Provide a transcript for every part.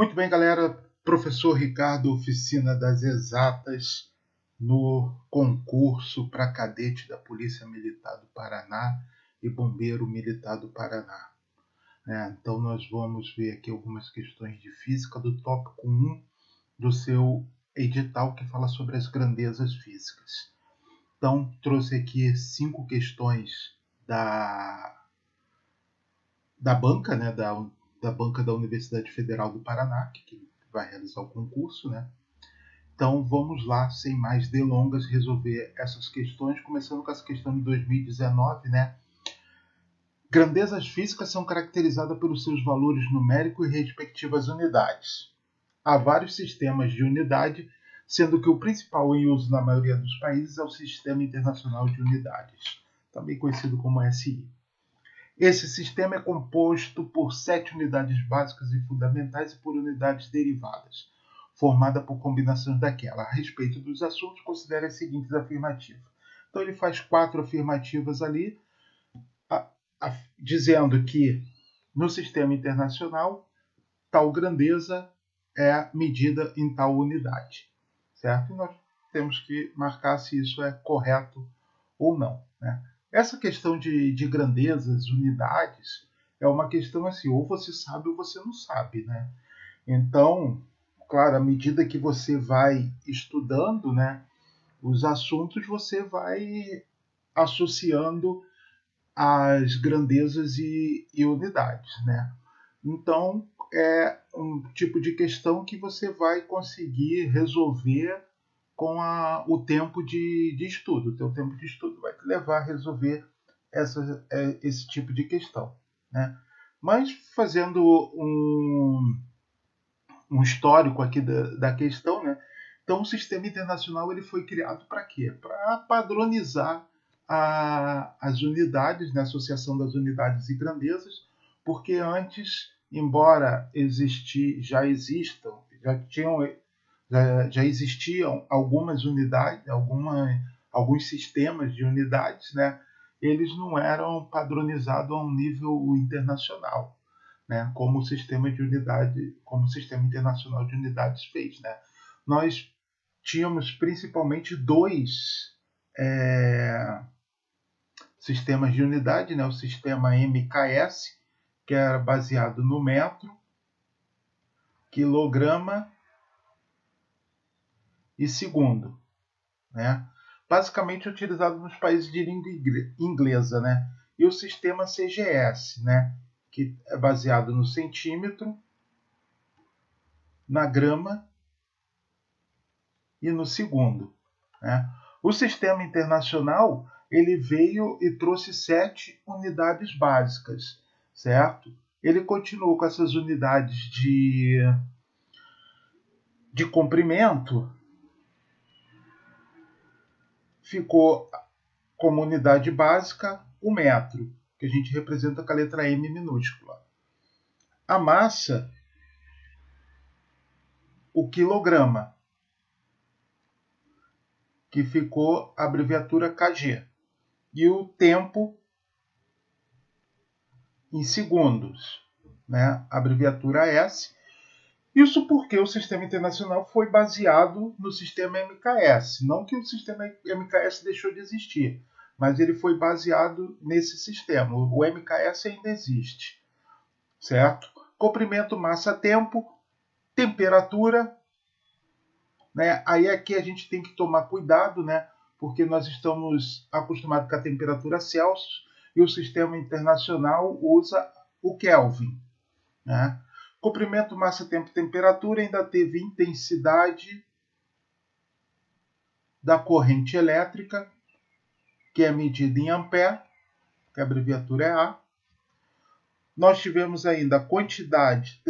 Muito bem, galera. Professor Ricardo, Oficina das Exatas, no concurso para cadete da Polícia Militar do Paraná e Bombeiro Militar do Paraná. Então, nós vamos ver aqui algumas questões de física do tópico 1 do seu edital que fala sobre as grandezas físicas. Então, trouxe aqui 5 questões da banca, da banca da Universidade Federal do Paraná, que vai realizar o concurso, Então vamos lá, sem mais delongas, resolver essas questões, começando com essa questão de 2019, Grandezas físicas são caracterizadas pelos seus valores numéricos e respectivas unidades. Há vários sistemas de unidade, sendo que o principal em uso na maioria dos países é o Sistema Internacional de Unidades, também conhecido como SI. Esse sistema é composto por 7 unidades básicas e fundamentais e por unidades derivadas, formada por combinações daquela. A respeito dos assuntos, considere as seguintes afirmativas. Então ele faz 4 afirmativas ali, dizendo que no sistema internacional tal grandeza é medida em tal unidade, certo? E nós temos que marcar se isso é correto ou não, Essa questão de grandezas, unidades, é uma questão assim, ou você sabe ou você não sabe, Então, claro, à medida que você vai estudando, os assuntos, você vai associando as grandezas e unidades, Então, é um tipo de questão que você vai conseguir resolver com o tempo de estudo. O teu tempo de estudo vai te levar a resolver esse tipo de questão, Mas fazendo um histórico aqui da questão, Então o sistema internacional ele foi criado para quê? Para padronizar as unidades, a associação das unidades e grandezas, porque antes, embora já existiam algumas unidades, alguns sistemas de unidades, eles não eram padronizados a um nível internacional, como o sistema internacional de unidades fez, Nós tínhamos principalmente dois sistemas de unidade, o sistema MKS, que era baseado no metro, quilograma e segundo, basicamente utilizado nos países de língua inglesa, E o sistema CGS, que é baseado no centímetro, na grama e no segundo, O sistema internacional ele veio e trouxe 7 unidades básicas, certo? Ele continuou com essas unidades de comprimento, ficou como unidade básica o metro, que a gente representa com a letra M minúscula. A massa, o quilograma, que ficou a abreviatura kg. E o tempo em segundos, a abreviatura S. Isso porque o sistema internacional foi baseado no sistema MKS. Não que o sistema MKS deixou de existir, mas ele foi baseado nesse sistema. O MKS ainda existe, certo? Comprimento, massa, tempo, temperatura. Aí aqui a gente tem que tomar cuidado, porque nós estamos acostumados com a temperatura Celsius e o sistema internacional usa o Kelvin. Comprimento, massa, tempo, temperatura, ainda teve intensidade da corrente elétrica, que é medida em ampere, que a abreviatura é A. Nós tivemos ainda a quantidade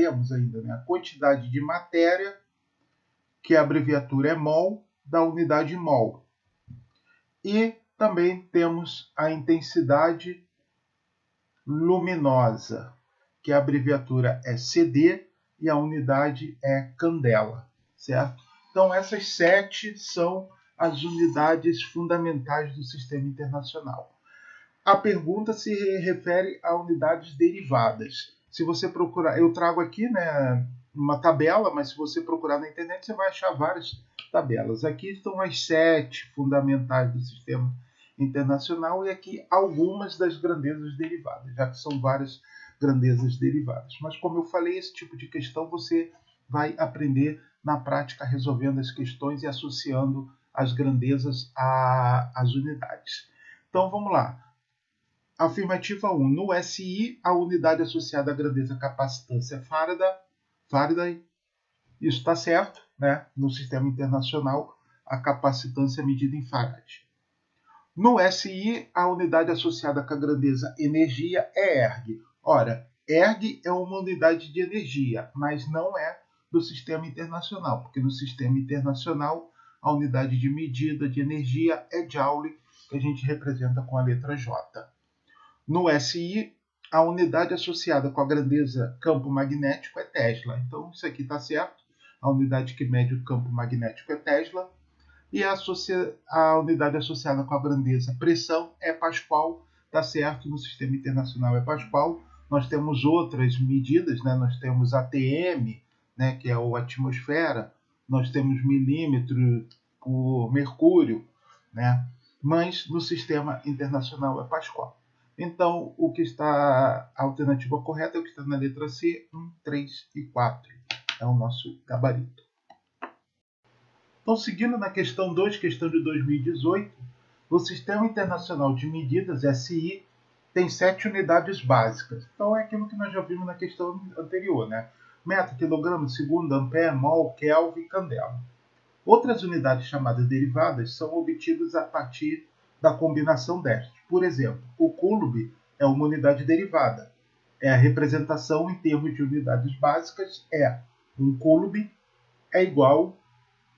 de matéria, que a abreviatura é mol, da unidade mol. E também temos a intensidade luminosa, que a abreviatura é CD e a unidade é candela, certo? Então essas 7 são as unidades fundamentais do sistema internacional. A pergunta se refere a unidades derivadas. Se você procurar, eu trago aqui, uma tabela, mas se você procurar na internet você vai achar várias tabelas. Aqui estão as 7 fundamentais do sistema internacional e aqui algumas das grandezas derivadas, já que são várias grandezas derivadas. Mas como eu falei, esse tipo de questão você vai aprender na prática resolvendo as questões e associando as grandezas às unidades. Então vamos lá. Afirmativa 1. No SI, a unidade associada à grandeza capacitância é Faraday. Isso está certo, né? No sistema internacional, a capacitância é medida em Farad. No SI, a unidade associada com a grandeza energia é erg. Ora, erg é uma unidade de energia, mas não é do sistema internacional, porque no sistema internacional a unidade de medida de energia é joule, que a gente representa com a letra J. No SI, a unidade associada com a grandeza campo magnético é Tesla. Então, isso aqui está certo. A unidade que mede o campo magnético é Tesla. E a unidade associada com a grandeza pressão é Pascal. Está certo, no sistema internacional é Pascal. Nós temos outras medidas, né? Nós temos ATM, né? Que é a atmosfera. Nós temos milímetro por mercúrio, né? Mas no sistema internacional é Pascal. Então, a alternativa correta é o que está na letra C, 1, 3 e 4. É o nosso gabarito. Então, seguindo na questão 2, questão de 2018, o Sistema Internacional de Medidas, SI, tem 7 unidades básicas. Então, é aquilo que nós já vimos na questão anterior, né? Metro, quilograma, segundo, ampere, mol, kelvin, candela. Outras unidades chamadas derivadas são obtidas a partir da combinação destas. Por exemplo, o coulomb é uma unidade derivada. A representação em termos de unidades básicas é um coulomb é igual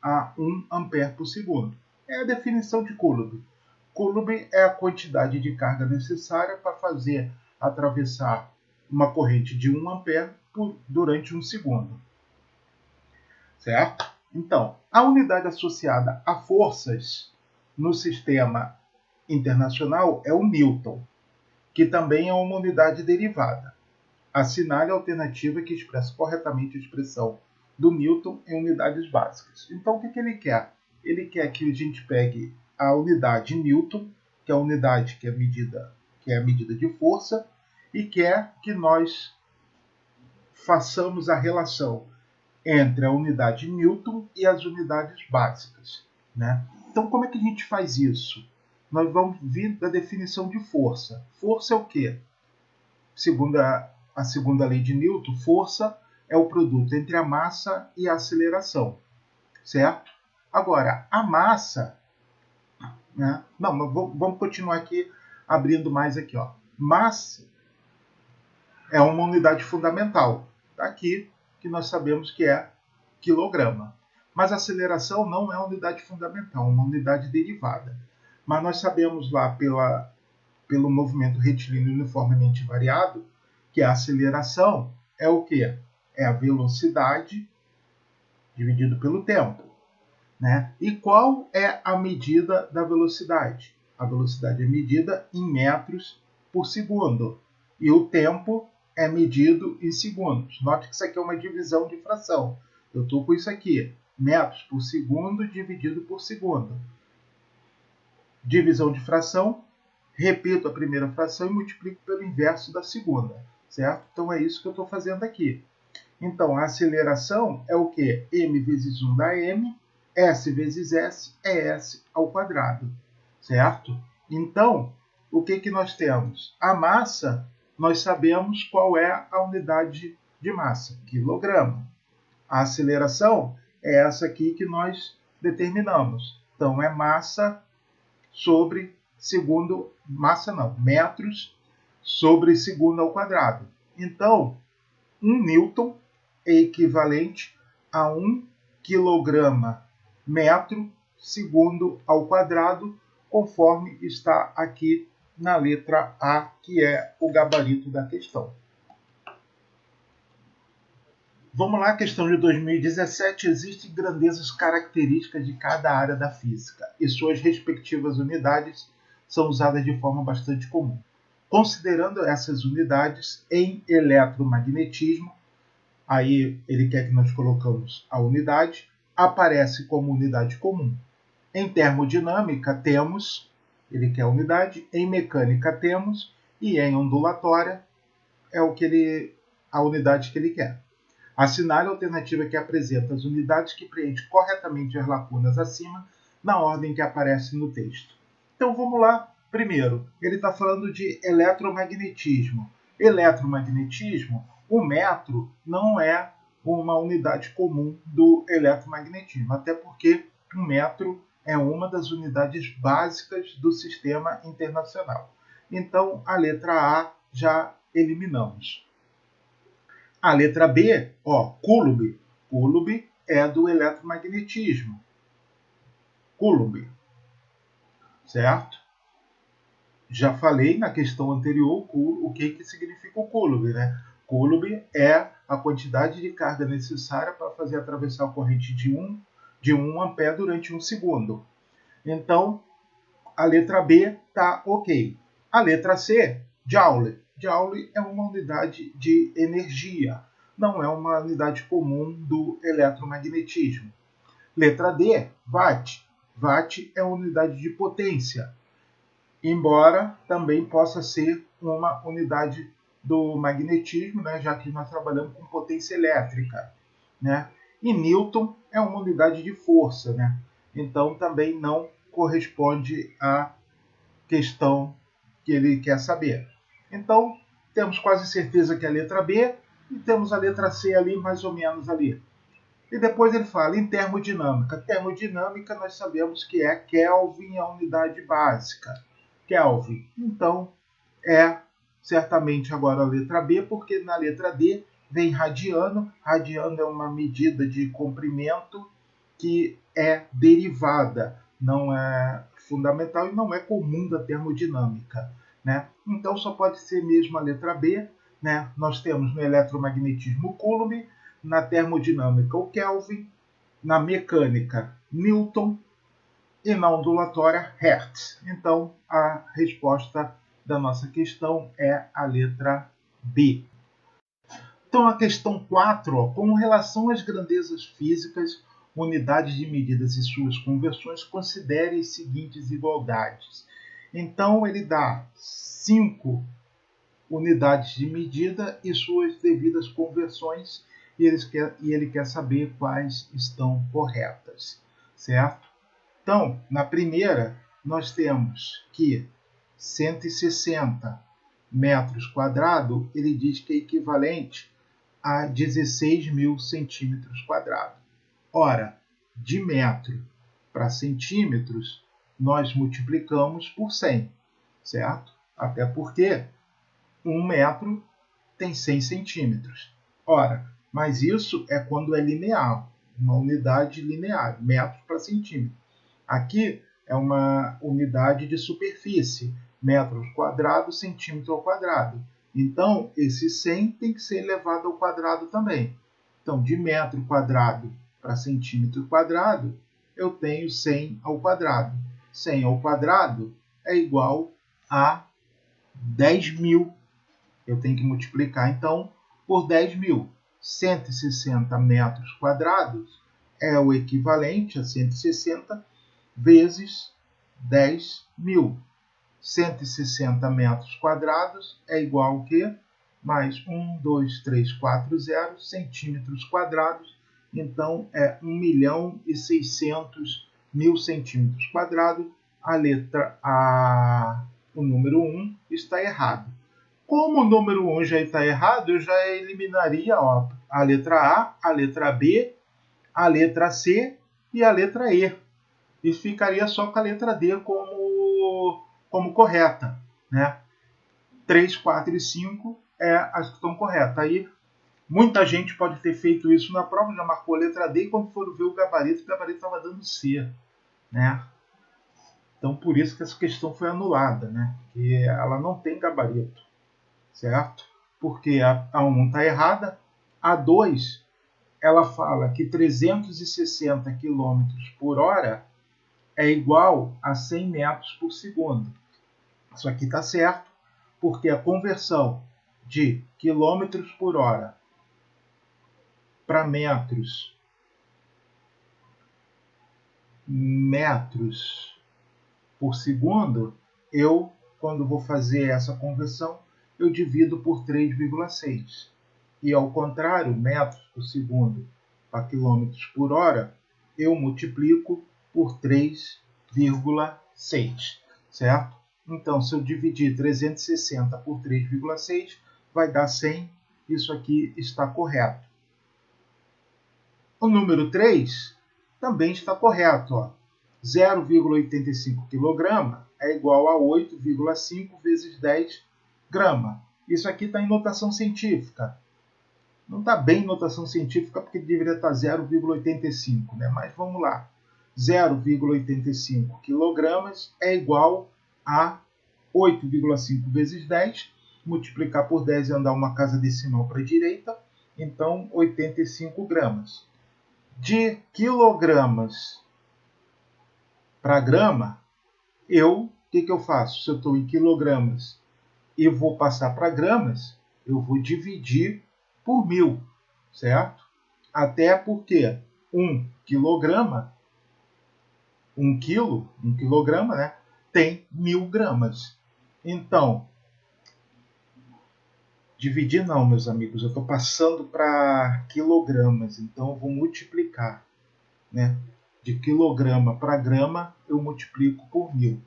a 1 ampere por segundo. É a definição de coulomb. Coulomb é a quantidade de carga necessária para fazer atravessar uma corrente de 1 ampere durante 1 segundo. Certo? Então, a unidade associada a forças no sistema internacional é o Newton, que também é uma unidade derivada. Assinale a alternativa que expressa corretamente a expressão do Newton em unidades básicas. Então, o que ele quer? Ele quer que a gente pegue a unidade Newton, que é a unidade que é a medida de força, e quer que nós façamos a relação entre a unidade Newton e as unidades básicas, né? Então, como é que a gente faz isso? Nós vamos vir da definição de força. Força é o quê? Segundo a segunda lei de Newton, força é o produto entre a massa e a aceleração, certo? Agora, a massa, né? Não, vamos continuar aqui, abrindo mais aqui, ó. Massa é uma unidade fundamental. Está aqui, que nós sabemos que é quilograma. Mas a aceleração não é uma unidade fundamental, é uma unidade derivada. Mas nós sabemos lá pelo movimento retilíneo uniformemente variado que a aceleração é o quê? É a velocidade dividido pelo tempo, né? E qual é a medida da velocidade? A velocidade é medida em metros por segundo e o tempo é medido em segundos. Note que isso aqui é uma divisão de fração. Eu estou com isso aqui, metros por segundo dividido por segundo. Divisão de fração, repito a primeira fração e multiplico pelo inverso da segunda, certo? Então é isso que eu estou fazendo aqui. Então a aceleração é o quê? M vezes 1 dá M, S vezes S é S ao quadrado, certo? Então, o que nós temos? A massa, nós sabemos qual é a unidade de massa, quilograma. A aceleração é essa aqui que nós determinamos. Então, é massa sobre segundo, metros sobre segundo ao quadrado. Então, 1 Newton é equivalente a 1 quilograma metro segundo ao quadrado, conforme está aqui na letra A, que é o gabarito da questão. Vamos lá, questão de 2017. Existem grandezas características de cada área da física e suas respectivas unidades são usadas de forma bastante comum. Considerando essas unidades em eletromagnetismo, Aí ele quer que nós colocamos a unidade, aparece como unidade comum. Em termodinâmica temos, ele quer unidade, em mecânica temos, e em ondulatória é a unidade que ele quer. Assinale a alternativa que apresenta as unidades que preenche corretamente as lacunas acima, na ordem que aparece no texto. Então vamos lá. Primeiro, ele está falando de eletromagnetismo. Eletromagnetismo, o metro não é uma unidade comum do eletromagnetismo, até porque o metro é uma das unidades básicas do sistema internacional. Então, a letra A já eliminamos. A letra B, Coulomb. Coulomb é do eletromagnetismo. Coulomb, certo? Já falei na questão anterior o que significa o Coulomb, né? Coulomb é a quantidade de carga necessária para fazer atravessar a corrente de 1 ampere durante 1 segundo. Então, a letra B está ok. A letra C, Joule. Joule é uma unidade de energia, não é uma unidade comum do eletromagnetismo. Letra D, Watt. Watt é uma unidade de potência, embora também possa ser uma unidade do magnetismo, né, já que nós trabalhamos com potência elétrica. Né? E Newton é uma unidade de força, né? Então também não corresponde à questão que ele quer saber. Então, temos quase certeza que é a letra B e temos a letra C ali, mais ou menos ali. E depois ele fala em termodinâmica. Termodinâmica nós sabemos que é Kelvin, a unidade básica. Kelvin. Então, é certamente agora a letra B, porque na letra D vem radiano. Radiano é uma medida de comprimento que é derivada, não é fundamental e não é comum da termodinâmica. Né? Então só pode ser mesmo a letra B. Né? Nós temos no eletromagnetismo o Coulomb, na termodinâmica o Kelvin, na mecânica Newton e na ondulatória Hertz. Então a resposta da nossa questão é a letra B. Então a questão 4, com relação às grandezas físicas, unidades de medidas e suas conversões, considere as seguintes igualdades. Então ele dá 5 unidades de medida e suas devidas conversões, e ele quer saber quais estão corretas, certo? Então, na primeira, nós temos que 160 metros quadrados, ele diz que é equivalente a 16.000 centímetros quadrados. Ora, de metro para centímetros, nós multiplicamos por 100, certo? Até porque 1 metro tem 100 centímetros. Ora, mas isso é quando é linear, uma unidade linear, metro para centímetro. Aqui é uma unidade de superfície, metros quadrados, centímetro ao quadrado. Então, esse 100 tem que ser elevado ao quadrado também. Então, de metro quadrado para centímetro quadrado, eu tenho 100 ao quadrado. 100 ao quadrado é igual a 10.000. Eu tenho que multiplicar, então, por 10.000. 160 metros quadrados é o equivalente a 160 vezes 10.000. 160 metros quadrados é igual ao quê? Mais 1, 2, 3, 4, 0 centímetros quadrados. Então, é 1.600.000 centímetros quadrados. O número 1 está errado. Como o número 1 já está errado, eu já eliminaria a letra A, a letra B, a letra C e a letra E. E ficaria só com a letra D como correta. Né? 3, 4 e 5 é as que estão corretas. Aí, muita gente pode ter feito isso na prova, já marcou a letra D, e quando for ver o gabarito estava dando C. Né? Então, por isso que essa questão foi anulada. Né? Porque ela não tem gabarito. Certo? Porque a 1 está errada. A 2, ela fala que 360 km por hora é igual a 100 metros por segundo. Isso aqui está certo, porque a conversão de quilômetros por hora para metros por segundo, quando vou fazer essa conversão, eu divido por 3,6. E ao contrário, metros por segundo para quilômetros por hora, eu multiplico por 3,6, certo? Então, se eu dividir 360 por 3,6, vai dar 100. Isso aqui está correto. O número 3 também está correto. 0,85 kg é igual a 8,5 vezes 10 gramas. Isso aqui está em notação científica. Não está bem em notação científica porque deveria estar 0,85, né? Mas vamos lá. 0,85 kg é igual a 8,5 vezes 10. Multiplicar por 10 e andar uma casa decimal para a direita. Então, 85 gramas. De quilogramas para grama, o que eu faço? Se eu estou em quilogramas e vou passar para gramas, eu vou dividir por 1000, certo? Até porque 1 quilograma, 1 quilograma, né, tem 1000 gramas. Então, dividir não, meus amigos, eu estou passando para quilogramas, então eu vou multiplicar, né? De quilograma para grama, eu multiplico por 1000.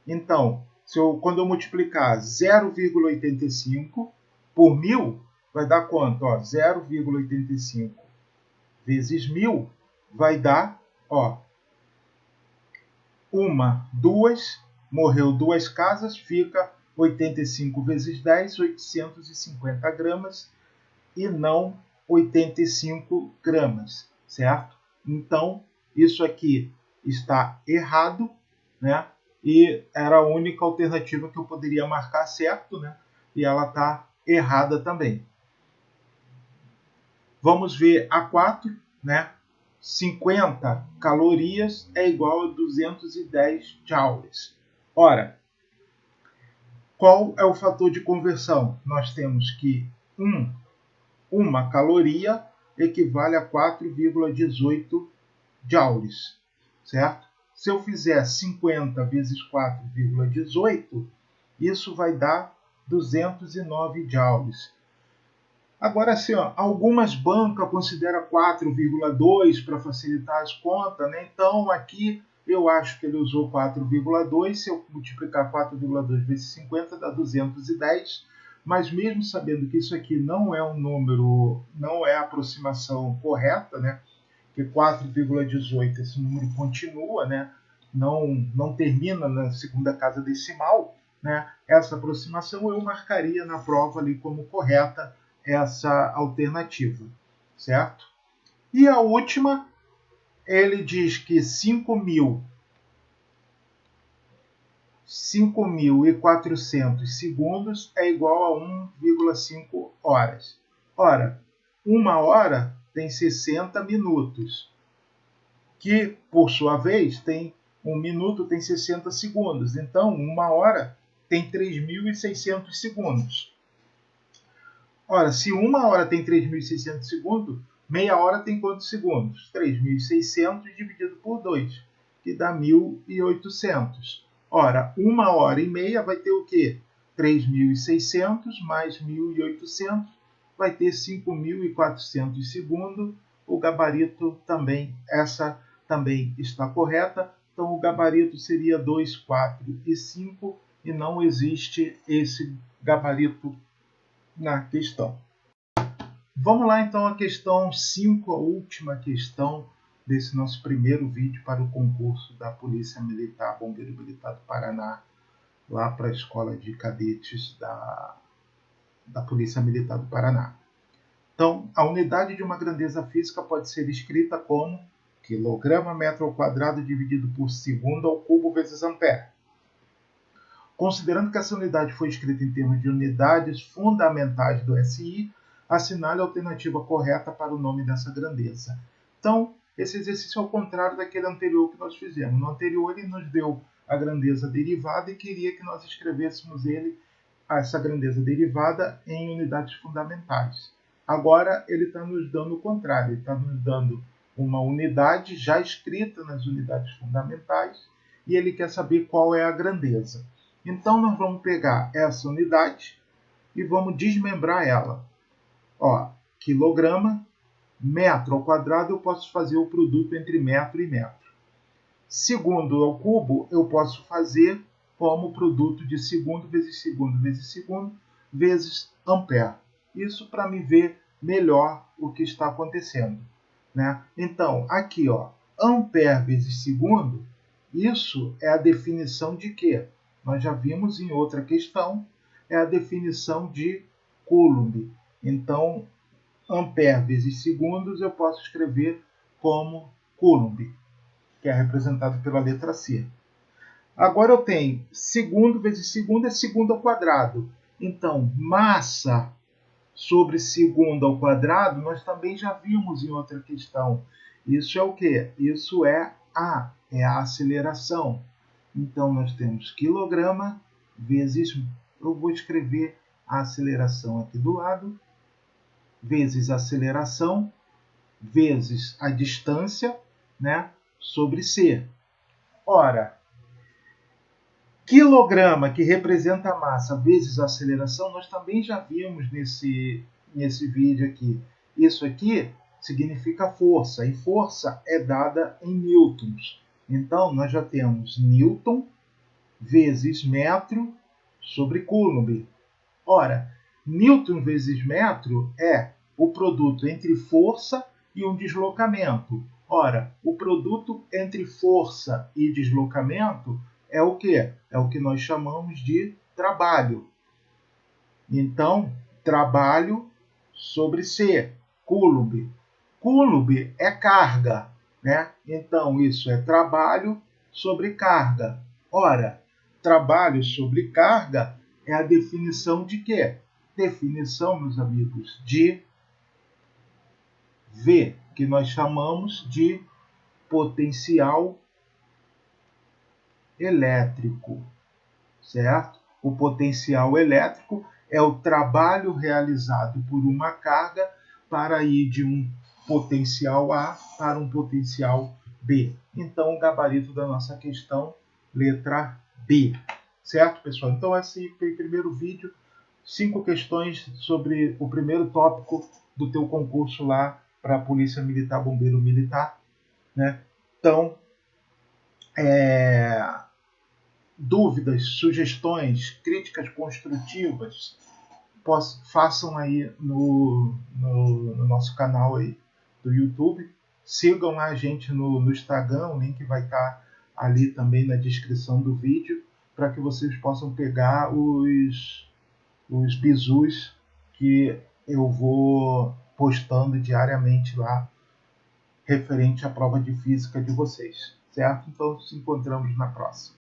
Então, quando eu multiplicar 0,85 por 1000, vai dar quanto? 0,85 vezes 1000 vai dar, morreu 2 casas, fica 85 vezes 10, 850 gramas, e não 85 gramas, certo? Então, isso aqui está errado, né? E era a única alternativa que eu poderia marcar certo, né? E ela está errada também. Vamos ver a 4, né? 50 calorias é igual a 210 joules. Ora, qual é o fator de conversão? Nós temos que uma caloria equivale a 4,18 joules, certo? Se eu fizer 50 vezes 4,18, isso vai dar 209 joules. Agora, assim, algumas bancas consideram 4,2 para facilitar as contas, né? Então, aqui eu acho que ele usou 4,2. Se eu multiplicar 4,2 vezes 50, dá 210. Mas mesmo sabendo que isso aqui não é um número, não é a aproximação correta, né? Que 4,18, esse número continua, né? Não termina na segunda casa decimal, né? Essa aproximação eu marcaria na prova ali como correta essa alternativa, certo? E a última, ele diz que 5.400 segundos é igual a 1,5 horas. Ora, 1 hora tem 60 minutos, que, por sua vez, tem 1 minuto tem 60 segundos. Então, 1 hora tem 3.600 segundos. Ora, se 1 hora tem 3.600 segundos, meia hora tem quantos segundos? 3.600 dividido por 2, que dá 1.800. Ora, 1 hora e meia vai ter o quê? 3.600 mais 1.800 vai ter 5.400 segundos. O gabarito também, essa também está correta. Então, o gabarito seria 2, 4 e 5, e não existe esse gabarito na questão. Vamos lá, então, a questão 5, a última questão desse nosso primeiro vídeo para o concurso da Polícia Militar, Bombeiro Militar do Paraná, lá para a Escola de Cadetes da Polícia Militar do Paraná. Então, a unidade de uma grandeza física pode ser escrita como quilograma metro ao quadrado dividido por segundo ao cubo vezes ampere. Considerando que essa unidade foi escrita em termos de unidades fundamentais do SI, assinale a alternativa correta para o nome dessa grandeza. Então, esse exercício é ao contrário daquele anterior que nós fizemos. No anterior, ele nos deu a grandeza derivada e queria que nós escrevêssemos essa grandeza derivada em unidades fundamentais. Agora ele está nos dando o contrário, ele está nos dando uma unidade já escrita nas unidades fundamentais e ele quer saber qual é a grandeza. Então nós vamos pegar essa unidade e vamos desmembrar ela. Ó, quilograma, metro ao quadrado, eu posso fazer o produto entre metro e metro. Segundo ao cubo, eu posso fazer como produto de segundo vezes segundo vezes segundo vezes ampere. Isso para me ver melhor o que está acontecendo, né? Então, aqui, ó, ampere vezes segundo, isso é a definição de quê? Nós já vimos em outra questão, é a definição de Coulomb. Então, ampere vezes segundos eu posso escrever como Coulomb, que é representado pela letra C. Agora eu tenho segundo vezes segundo é segundo ao quadrado. Então, massa sobre segundo ao quadrado, nós também já vimos em outra questão. Isso é o quê? Isso é a aceleração. Então, nós temos quilograma vezes, eu vou escrever a aceleração aqui do lado, vezes a aceleração, vezes a distância, né, sobre C. Ora, quilograma, que representa a massa, vezes a aceleração, nós também já vimos nesse vídeo aqui. Isso aqui significa força, e força é dada em newtons. Então, nós já temos newton vezes metro sobre coulomb. Ora, newton vezes metro é o produto entre força e um deslocamento. Ora, o produto entre força e deslocamento é o quê? É o que nós chamamos de trabalho. Então, trabalho sobre C, Coulomb. Coulomb é carga, né? Então, isso é trabalho sobre carga. Ora, trabalho sobre carga é a definição de quê? Definição, meus amigos, de V, que nós chamamos de potencial elétrico, certo? O potencial elétrico é o trabalho realizado por uma carga para ir de um potencial A para um potencial B. Então, o gabarito da nossa questão, letra B. Certo, pessoal? Então, esse foi o primeiro vídeo. 5 questões sobre o primeiro tópico do teu concurso lá para a Polícia Militar, Bombeiro Militar, né? Então, dúvidas, sugestões, críticas construtivas, façam aí no nosso canal aí do YouTube. Sigam lá a gente no Instagram, o link vai estar ali também na descrição do vídeo, para que vocês possam pegar os bizus que eu vou postando diariamente lá, referente à prova de física de vocês, certo? Então, nos encontramos na próxima.